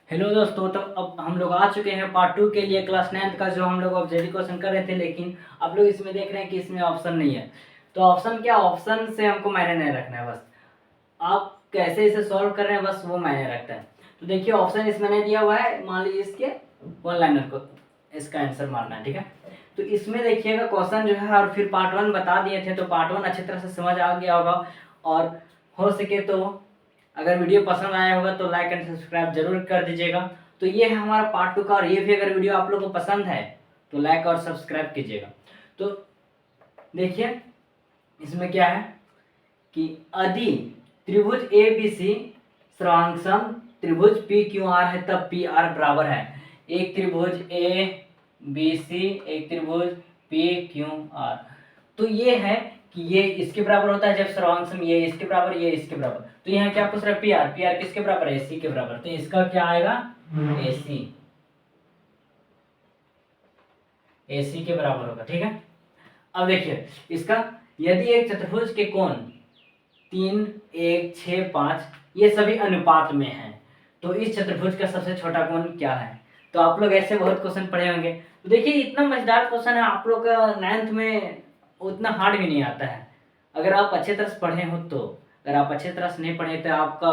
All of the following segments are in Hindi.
हेलो दोस्तों, तो अब हम लोग आ चुके हैं पार्ट 2 के लिए क्लास 9th का जो हम लोग ऑब्जेक्टिव क्वेश्चन कर रहे थे, लेकिन आप लोग इसमें देख रहे हैं कि इसमें ऑप्शन नहीं है। तो ऑप्शन क्या, ऑप्शन से हमको मायने नहीं रखना है, बस आप कैसे इसे सॉल्व कर रहे हैं बस वो मायने रखता है। तो देखिए ऑप्शन इसमें नहीं दिया हुआ है, मान लीजिए इसके वन लाइनर को इसका आंसर मारना है, ठीक है। तो इसमें देखिएगा क्वेश्चन जो है, और फिर पार्ट 1 बता दिए थे, तो पार्ट 1 अच्छी तरह से समझ आ गया होगा। और हो सके तो अगर वीडियो पसंद आया होगा तो लाइक एंड सब्सक्राइब जरूर कर दीजिएगा। तो ये है हमारा पार्ट 2 का, और ये भी अगर वीडियो आप लोगों को पसंद है तो लाइक और सब्सक्राइब कीजिएगा। तो देखिए इसमें क्या है कि यदि त्रिभुज ए बी सी सर्वांगसम त्रिभुज पी क्यू आर है, तब पी आर बराबर है एक त्रिभुज ए बी सी, एक त्रिभुज पी क्यू आर। तो ये है कि ये इसके बराबर होता है जब सर्वांगसम ये इसके बराबर ये इसके बराबर। तो यहाँ क्या पूछ रहा है, पी आर, पी आर किसके बराबर है, सी के बराबर। तो इसका क्या आएगा, ए सी, ए सी के बराबर होगा, ठीक है। अब देखिए इसका, यदि एक चतुर्भुज के कोण 3, 1, 6, 5 ये सभी अनुपात में हैं, तो इस चतुर्भुज का सबसे छोटा कोण क्या है। तो आप लोग ऐसे बहुत क्वेश्चन पढ़े होंगे। तो देखिए इतना मजेदार क्वेश्चन है, आप लोग का 9th में उतना हार्ड भी नहीं आता है अगर आप अच्छे तरह से पढ़े हो तो। अगर आप अच्छे तरह से नहीं पढ़े तो आपका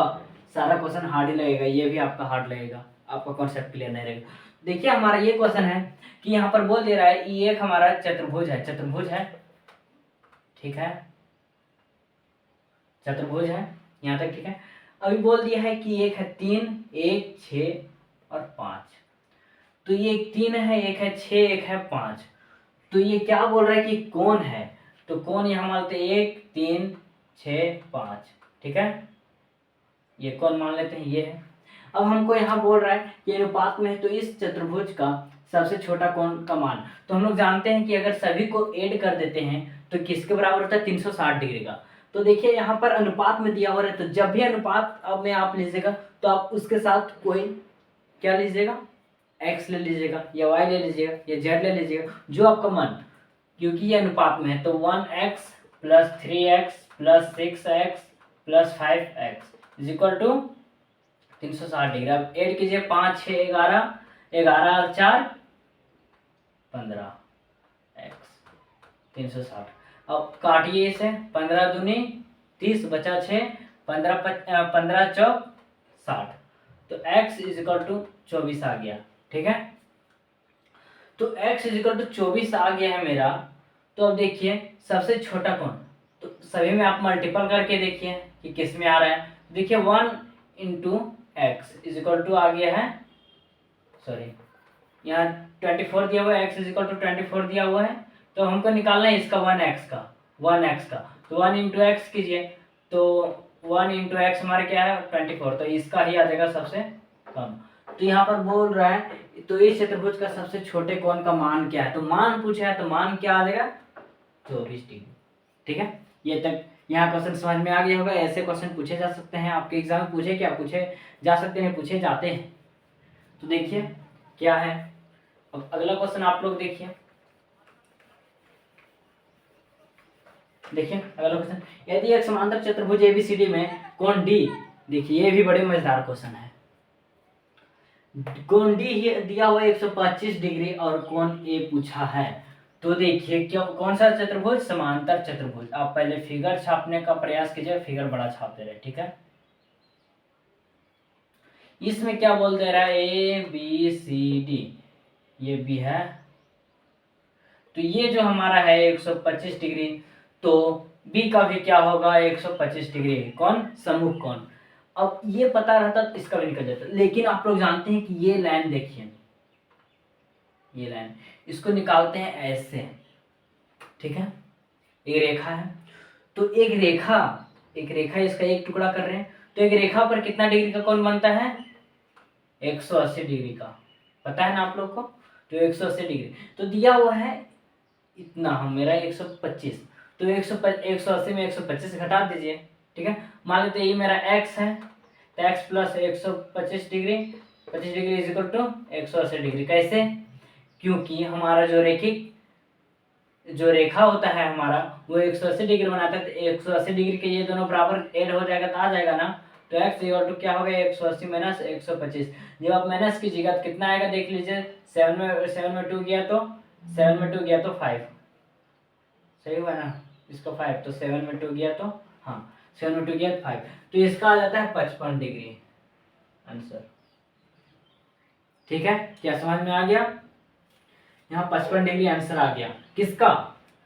सारा क्वेश्चन हार्ड ही लगेगा, ये भी आपका हार्ड लगेगा, आपका कॉन्सेप्ट क्लियर नहीं रहेगा। देखिए हमारा ये क्वेश्चन है कि यहाँ पर बोल दे रहा है ये एक हमारा चतुर्भुज है, चतुर्भुज है, ठीक है, चतुर्भुज है यहाँ तक, ठीक है। अभी बोल दिया है कि एक है 3, 1, 6 और 5। तो ये 3 है, एक है 6, एक है 5। तो ये क्या बोल रहा है कि कौन है। तो कौन यहाँ मान लेते हैं 1, 3, 6, 5, ठीक है। ये कौन मान लेते हैं, ये है। अब हमको यहाँ बोल रहा है कि अनुपात में है, तो इस चतुर्भुज का सबसे छोटा कोण का मान। तो हम लोग जानते हैं कि अगर सभी को ऐड कर देते हैं तो किसके बराबर होता है, 360 डिग्री का। तो देखिए यहाँ पर अनुपात में दिया हुआ है, तो जब भी अनुपात अब में आप लीजिएगा तो आप उसके साथ कोई क्या लीजिएगा, एक्स ले लीजिएगा या वाई ले लीजिएगा या जेड ले लीजिएगा, जो आपका मन, क्योंकि ये अनुपात में है। तो 1x plus 3x plus 6x plus 5x is equal to 360 degree. अब ऐड कीजिए 5, 6, 11, 11 और 4 15 x 360। अब काटिए इसे, 15 दूनी 30 बचा 6, 15 चौक 60। तो x इज इक्वल टू 24 आ गया, ठीक है। तो x इज इक्वल टू 24 आ गया है मेरा। तो अब देखिए सबसे छोटा कौन, तो सभी में आप मल्टीपल करके देखिए कि किस में आ रहा है। देखिए 1 into x is equal to आ गया है, सॉरी यहाँ 24 दिया हुआ है, x इज इक्वल टू 24 दिया हुआ है। तो हमको निकालना है इसका 1x का, 1x का। तो 1 इंटू एक्स कीजिए, तो 1 इंटू एक्स हमारे क्या है 24, तो इसका ही आ जाएगा सबसे कम। तो यहाँ पर बोल रहा है तो इस चतुर्भुज का सबसे छोटे कोण का मान क्या है। तो मान पूछा है, तो मान क्या आ जाएगा 24 डिग्री, ठीक है। ये तक यहाँ क्वेश्चन समझ में आ गया होगा। ऐसे क्वेश्चन पूछे जा सकते हैं आपके एग्जाम में, पूछे क्या पूछे जा सकते हैं, पूछे जाते हैं। तो देखिए क्या है, अब अगला क्वेश्चन आप लोग देखिए। देखिए अगला क्वेश्चन, यदि एक समांतर चतुर्भुज एबीसीडी में कोण डी, देखिए ये भी बड़े मजेदार क्वेश्चन है। कोण डी दिया हुआ 125 डिग्री और कोण ए पूछा है। तो देखिए क्यों, कौन सा चतुर्भुज, समांतर चतुर्भुज। आप पहले फिगर छापने का प्रयास कीजिए, फिगर बड़ा छापते रहे, ठीक है। इसमें क्या बोल दे रहा है, ए बी सी डी, ये भी है। तो ये जो हमारा है 125 डिग्री, तो बी का भी क्या होगा 125 डिग्री, कौन, समूह कोण। अब ये पता रहता तो इसका भी निकल जाता, लेकिन आप लोग जानते हैं कि ये लाइन देखिए, ये लाइन इसको निकालते हैं ऐसे, ठीक है। एक रेखा है, तो एक रेखा, एक रेखा इसका एक टुकड़ा कर रहे हैं, तो एक रेखा पर कितना डिग्री का कोण बनता है 180 डिग्री का, पता है ना आप लोग को। तो 180 डिग्री तो दिया हुआ है इतना, हम मेरा 125, तो 180 में 125 घटा दीजिए, ठीक है। मान लेते ये मेरा x है, तो x plus 125 degree, 25 degree is equal to 180 degree. कैसे, क्योंकि हमारा जो रेखिक जो रेखा होता है हमारा वो 180 डिग्री बनाता है, तो 180 डिग्री के ये दोनों बराबर ऐड हो जाएगा तो आ जाएगा ना। तो x इक्वल टू क्या हो गया 180 माइनस 125। जब आप माइनस कीजिएगा तो कितना आएगा देख लीजिए, 7 में 2 गया तो 5, सही हुआ ना, इसको 5 तो 7 में 2 गया तो हाँ 7 में 2 गया तो 5, तो इसका आ जाता है 55 डिग्री आंसर। ठीक है, क्या समझ में आ गया? यहाँ 55 डिग्री आंसर आ गया। किसका?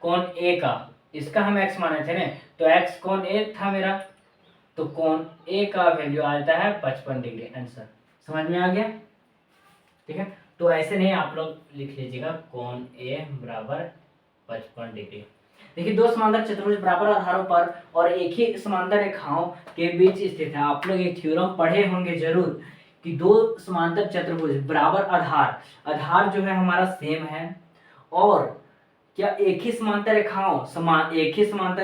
कोण ए का। इसका हम x माने थे ना, तो x कोण ए था मेरा, तो कोण ए का वैल्यू आ जाता है 55 डिग्री आंसर। समझ में आ गया? ठीक है, तो ऐसे नहीं आप लोग लिख लीजिएगा कोण ए बराबर 55 डिग्री। देखिए दो समांतर चतुर्भुज बराबर आधारों पर और एक ही समांतर रेखाओं के बीच स्थित है। आप लोग एक थ्योरम पढ़े होंगे जरूर कि दो समांतर चतुर्भुज बराबर आधार जो है हमारा सेम है, और क्या एक ही समांतर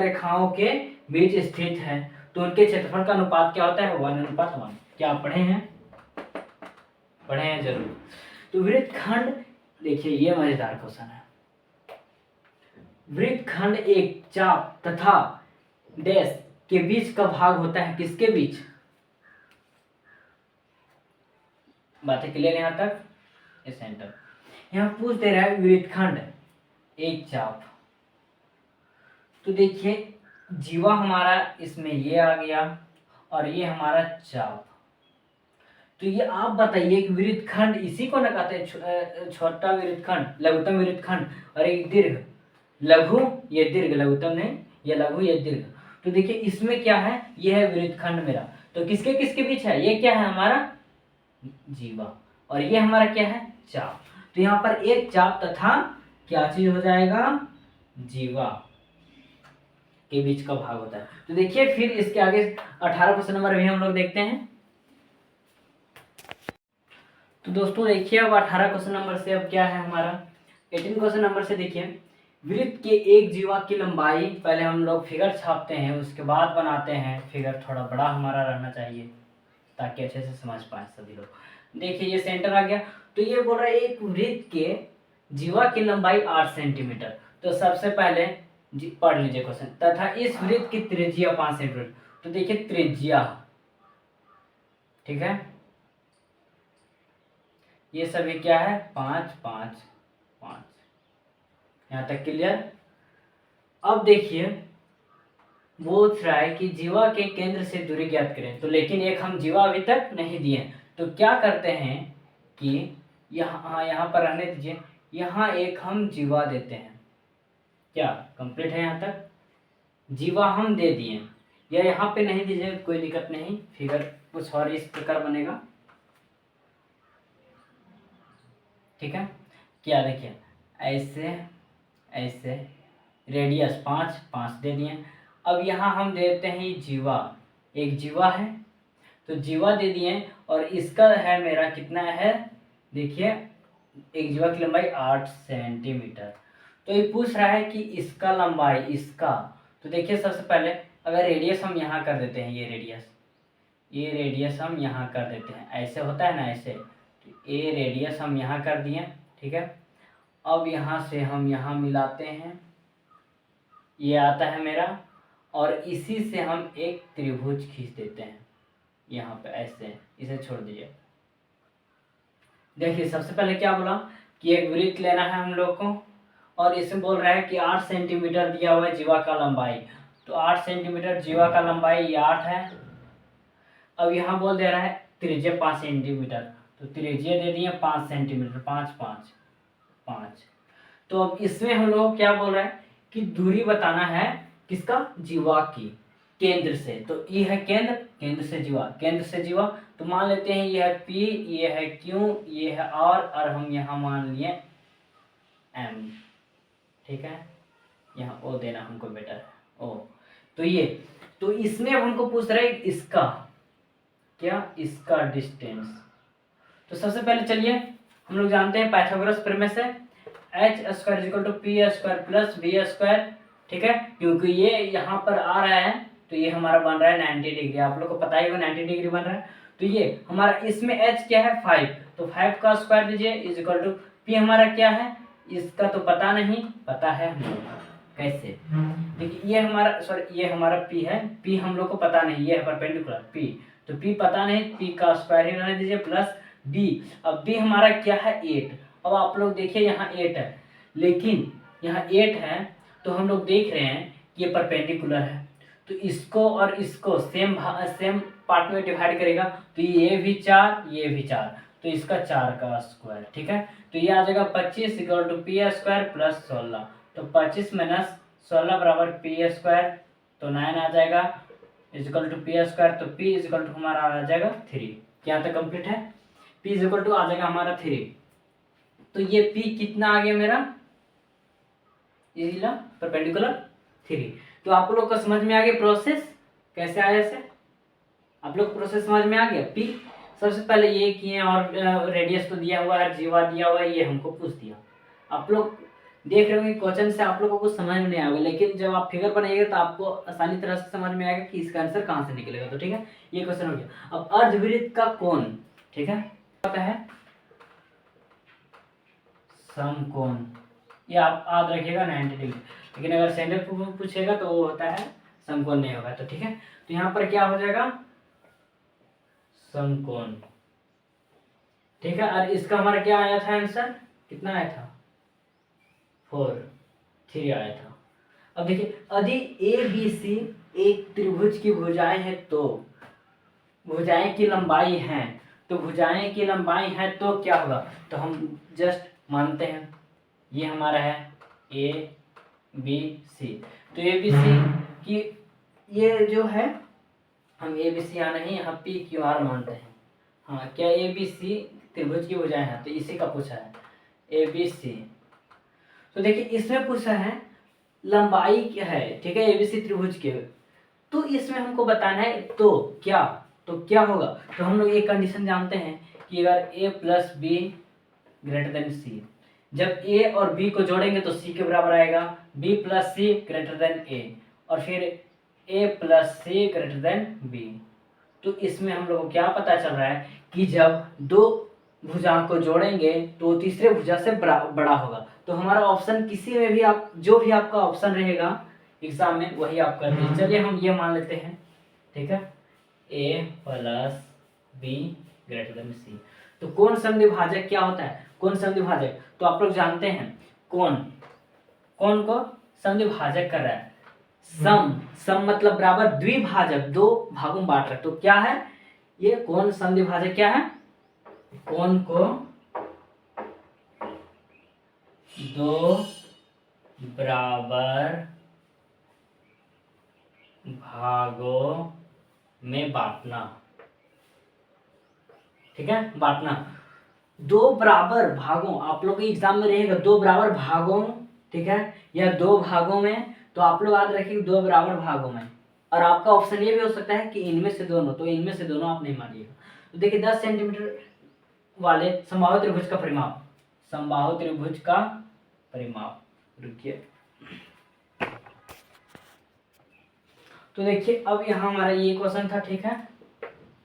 रेखाओं के बीच स्थित है, तो उनके क्षेत्रफल का अनुपात क्या होता है 1:1। क्या आप पढ़े हैं? पढ़े हैं जरूर। तो वृत्तखंड, देखिए ये मजेदार क्वेश्चन है। वृत्तखंड एक चाप तथा डैश के बीच का भाग होता है, किसके बीच? बातें क्लियर यहां तक? ये सेंटर यहां पूछ दे रहा है वृत्तखंड एक चाप, तो देखिए जीवा हमारा इसमें ये आ गया और ये हमारा चाप, तो ये आप बताइए कि वृत्तखंड इसी को ना कहते हैं छोटा वृत्तखंड, लघुत्तम वृत्तखंड, और एक दीर्घ लघु, ये दीर्घ, लघुत्तम नहीं, ये लघु ये दीर्घ। तो देखिए इसमें क्या है, ये है वृत्तखंड मेरा, तो किसके किसके बीच है? ये क्या है हमारा जीवा, और ये हमारा क्या है चाप। तो यहाँ पर एक चाप तथा क्या चीज हो जाएगा, जीवा के बीच का भाग होता है। तो देखिए फिर इसके आगे 18 क्वेश्चन नंबर भी हम लोग देखते हैं। तो दोस्तों देखिए अब 18 क्वेश्चन नंबर से अब क्या है हमारा 18 क्वेश्चन नंबर से देखिए, वृत्त के एक जीवा की लंबाई, पहले हम लोग फिगर छापते हैं उसके बाद बनाते हैं फिगर, थोड़ा बड़ा हमारा रहना चाहिए ताकि अच्छे से समझ पाए सभी लोग। देखिए ये सेंटर आ गया, तो ये बोल रहा है एक वृत्त के जीवा की लंबाई 8 सेंटीमीटर। तो सबसे पहले पढ़ लीजिए क्वेश्चन, तथा इस वृत्त की त्रिज्या 5 सेंटीमीटर। तो देखिए त्रिज्या, ठीक है, ये सभी क्या है 5 5 5, यहां तक क्लियर। अब देखिए वो पूछ रहा है कि जीवा के केंद्र से दूरी ज्ञात करें, तो लेकिन एक हम जीवा अभी तक नहीं दिए, तो क्या करते हैं कि यहाँ पर रहने दीजिए, यहाँ एक हम जीवा देते हैं। क्या कंप्लीट है यहाँ तक? जीवा हम दे दिए, या यहाँ पे नहीं दीजिए कोई दिक्कत नहीं, फिगर कुछ और इस प्रकार बनेगा। ठीक है, क्या देखिए ऐसे ऐसे, रेडियस 5 5 दे दिए। अब यहाँ हम देते हैं जीवा, एक जीवा है तो जीवा दे दिए, और इसका है मेरा कितना है, देखिए एक जीवा की लंबाई 8 सेंटीमीटर। तो ये पूछ रहा है कि इसका लंबाई, इसका, तो देखिए सबसे पहले अगर रेडियस हम यहाँ कर देते हैं, ये रेडियस हम यहाँ कर देते हैं, ऐसे होता है ना ऐसे, तो ये रेडियस हम यहाँ कर दिए। ठीक है, अब यहाँ से हम यहाँ मिलाते हैं, ये आता है मेरा, और इसी से हम एक त्रिभुज खींच देते हैं यहाँ पे ऐसे, इसे छोड़ दीजिए। देखिए सबसे पहले क्या बोला कि एक वृत्त लेना है हम लोग को, और इसमें बोल रहा है कि 8 सेंटीमीटर दिया हुआ है जीवा का लंबाई, तो 8 सेंटीमीटर जीवा का लंबाई ये 8 है। अब यहाँ बोल दे रहा है त्रिज्या 5 सेंटीमीटर, तो त्रिज्या दे दिए 5 सेंटीमीटर, 5 5 5। तो अब इसमें हम लोग क्या बोल रहे हैं कि दूरी बताना है किसका, जीवा की, केंद्र से। तो ये है केंद्र, केंद्र से जीवा, तो मान लेते हैं ये है P, ये है Q, ये है R, और हम यहाँ मान लिए M। ठीक है, यहाँ O देना हमको बेटर है, O। तो ये, तो इसमें हमको पूछ रहा है इसका क्या, इसका डिस्टेंस। तो सबसे पहले चलिए हम लोग जानते हैं पाइथागोरस प्रमेय से, h² = p² + b²। ठीक है, क्योंकि ये यहाँ पर आ रहा है तो ये हमारा बन रहा है 90 डिग्री, आप लोग को पता ही होगा 90 डिग्री बन रहा है। तो ये हमारा, इसमें h क्या है 5, तो 5 का स्क्वायर दीजिए = p हमारा क्या है, इसका तो पता नहीं, पता है कैसे, देखिए ये हमारा, सॉरी ये हमारा p है, p हम लोग को पता नहीं, ये है परपेंडिकुलर p, तो p पता नहीं, p का स्क्वायर ही रहने दीजिए प्लस b। अब b हमारा क्या है 8। अब आप लोग देखिए यहाँ 8 है, लेकिन यहाँ 8 है तो हम लोग देख रहे हैं कि ये परपेंडिकुलर है, तो इसको और इसको सेम पार्ट में डिवाइड करेगा, तो ये भी 4 ये भी 4, तो इसका 4 का स्क्वायर। ठीक है, तो ये आ जाएगा 25 equal to P square plus 16। तो 25 माइनस 16 बराबर पी स्क्वायर, तो 9 आ जाएगा इजिकल टू पी स्क्वायर। तो पी इजिकल टू हमारा आ जाएगा 3। यहाँ तक कंप्लीट है। पी इजिकल टू आ जाएगा हमारा 3। तो ये पी कितना आ गया मेरा, ये परपेंडिकुलर 3। तो आप लोग को समझ में आ गया प्रोसेस कैसे आया से, आप लोग प्रोसेस समझ में आ गया। पी सबसे पहले ये किए और रेडियस तो दिया हुआ है, जीवा दिया हुआ है, ये हमको पूछ दिया। आप लोग देख रहे होंगे क्वेश्चन से आप लोगों को समझ में नहीं आएगा, लेकिन जब आप फिगर बनाइएगा तो आपको आसानी तरह से समझ में आएगा कि इसका आंसर कहाँ से निकलेगा। तो ठीक है, ये क्वेश्चन हो गया। अब अर्धवृत्त का कोण, ठीक है, होता है समकोण, ये आप याद रखिएगा 90 डिग्री। लेकिन अगर सेंटर पूछेगा तो वो होता है समकोण नहीं होगा। तो ठीक है, तो यहाँ पर क्या हो जाएगा समकोण। ठीक है, और इसका हमारा क्या आया था आंसर, कितना आया था 3 आया था। अब देखिए यदि ए बी सी एक त्रिभुज की भुजाएं हैं, तो भुजाएं की लंबाई है, तो भुजाएं की लंबाई है तो क्या होगा, तो हम जस्ट मानते हैं ये हमारा है ए बी सी। तो ए बी सी की ये जो है हम ए बी सी यहाँ नहीं, यहाँ पी क्यू आर मानते हैं। हाँ, क्या ए बी सी त्रिभुज की भुजाएं हैं, तो इसी का पूछा है ए बी सी। तो देखिए इसमें पूछा है लंबाई क्या है, ठीक है, एबीसी त्रिभुज के, तो इसमें हमको बताना है तो क्या होगा। तो हम लोग एक कंडीशन जानते हैं कि अगर a plus b greater than c, जब a और b को जोड़ेंगे तो c के बराबर आएगा, b plus C greater than a, और फिर a plus C greater than b। तो इसमें हम लोग को क्या पता चल रहा है कि जब दो भुजा को जोड़ेंगे तो तीसरे भुजा से बड़ा होगा। तो हमारा ऑप्शन किसी में भी आप जो भी आपका ऑप्शन रहेगा एग्जाम में वही आप कर दीजिए। चलिए हम ये मान लेते हैं, ठीक है, a plus b greater than c. तो कौन समद्विभाजक क्या होता है, कौन समद्विभाजक, तो आप लोग जानते हैं कौन को समद्विभाजक कर रहा है, सम मतलब बराबर, द्विभाजक दो भागों में बांट रहा है। तो क्या है ये कौन समद्विभाजक, क्या है कौन को दो बराबर भागों में बांटना। ठीक है, बांटना दो बराबर भागों, आप लोग के एग्जाम में रहेगा दो बराबर भागों, ठीक है, या दो भागों में, तो आप लोग याद रखिए दो बराबर भागों में। और आपका ऑप्शन ये भी हो सकता है कि इनमें से दोनों, तो इनमें से दोनों आप नहीं मानिएगा। तो देखिए 10 सेंटीमीटर वाले समबाहु त्रिभुज का परिमाप, समबाहु त्रिभुज का परिमाप, रुकिए, तो देखिए अब यहाँ हमारा ये क्वेश्चन था, ठीक है,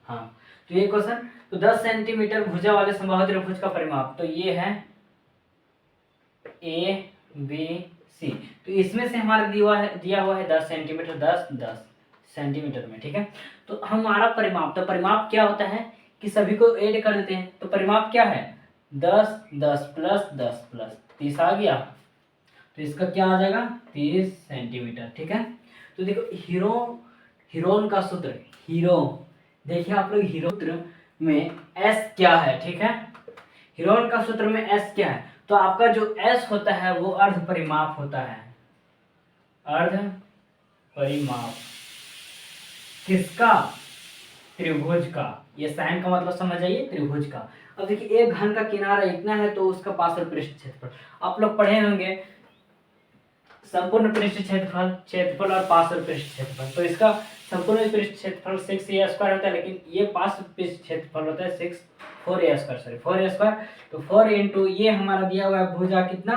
हाँ, तो ये क्वेश्चन, तो 10 सेंटीमीटर भुजा वाले समबाहु त्रिभुज का परिमाप, तो ये है ए बी सी। तो इसमें से हमारा दिया हुआ है 10 सेंटीमीटर, 10 सेंटीमीटर में, ठीक है। तो हमारा परिमाप, तो परिमाप क्या होता है कि सभी को ऐड कर देते हैं। तो परिमाप क्या है 10 प्लस 30 आ गया, तो इसका क्या आ जाएगा 30 सेंटीमीटर, ठीक है। तो देखो हीरोन का सूत्र, देखिए आप लोग हीरो सूत्र में एस क्या है, ठीक है, हीरोन का सूत्र में एस क्या है, तो आपका जो एस होता है वो अर्ध परिमाप होता है, अर्ध परिमाप किसका, त्रिभुज का। ये साइन का मतलब समझ आइए, त्रिभुज का। अब देखिए एक घन का किनारा इतना है तो उसका पार्श्व पृष्ठ क्षेत्रफल, आप लोग पढ़े होंगे संपूर्ण पृष्ठ क्षेत्रफल और पार्श्व पृष्ठ क्षेत्रफल। तो इसका संपूर्ण पृष्ठ क्षेत्रफल 6a स्क्वायर होता है, लेकिन ये पार्श्व पृष्ठ क्षेत्रफल होता है 4a स्क्वायर। तो 4 इंटू ये हमारा दिया हुआ है भुजा कितना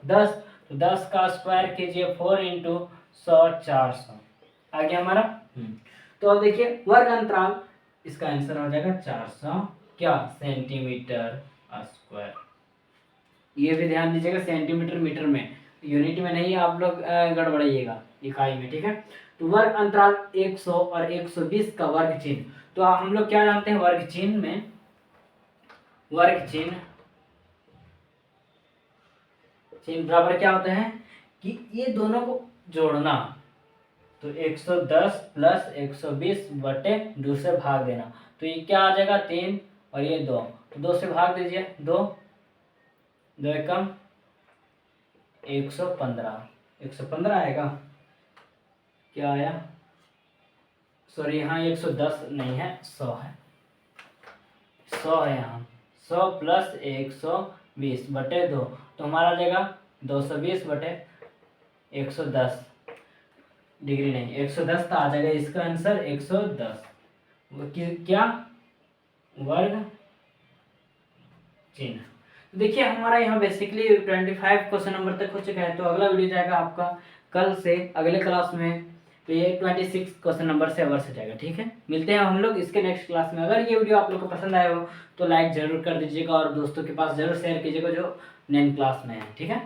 10, तो 10 का स्क्वायर कीजिए 4 इंटू 100 400 आ गया हमारा। तो अब देखिए वर्ग अंतराल, इसका आंसर हो जाएगा 400 क्या सेंटीमीटर स्क्वायर। ये भी ध्यान दीजिएगा सेंटीमीटर मीटर में, यूनिट में नहीं, आप लोग गड़बड़ाइएगा इकाई में, ठीक है। तो वर्ग अंतराल 100 और 120 का वर्ग चिन्ह, तो हम लोग क्या जानते हैं, वर्ग चिन्ह में, वर्ग चिन्ह बराबर क्या होता है कि ये दोनों को जोड़ना। तो 110 प्लस 120 बटे 2 से भाग देना। तो ये क्या आ जाएगा 3 और ये 2, तो 2 से भाग दीजिए, 2 2 एकम 115 आएगा। क्या आया, सॉरी यहाँ 110 नहीं है, 100 है, 100 है यहाँ। 100 प्लस 120 बटे 2, तो हमारा आ जाएगा 220 बटे 110 डिग्री नहीं, 110 तो आ जाएगा इसका आंसर 110। क्या, वर्ग चिन्ह। तो देखिए हमारा यहाँ बेसिकली 25 क्वेश्चन नंबर तक हो चुका है। तो अगला वीडियो जाएगा आपका कल से अगले क्लास में, तो ये 26 क्वेश्चन नंबर से अवर से जाएगा। ठीक है, मिलते हैं हम लोग इसके नेक्स्ट क्लास में। अगर ये वीडियो आप लोग को पसंद आया हो तो लाइक जरूर कर दीजिएगा और दोस्तों के पास जरूर शेयर कीजिएगा जो 9 क्लास में है। ठीक है।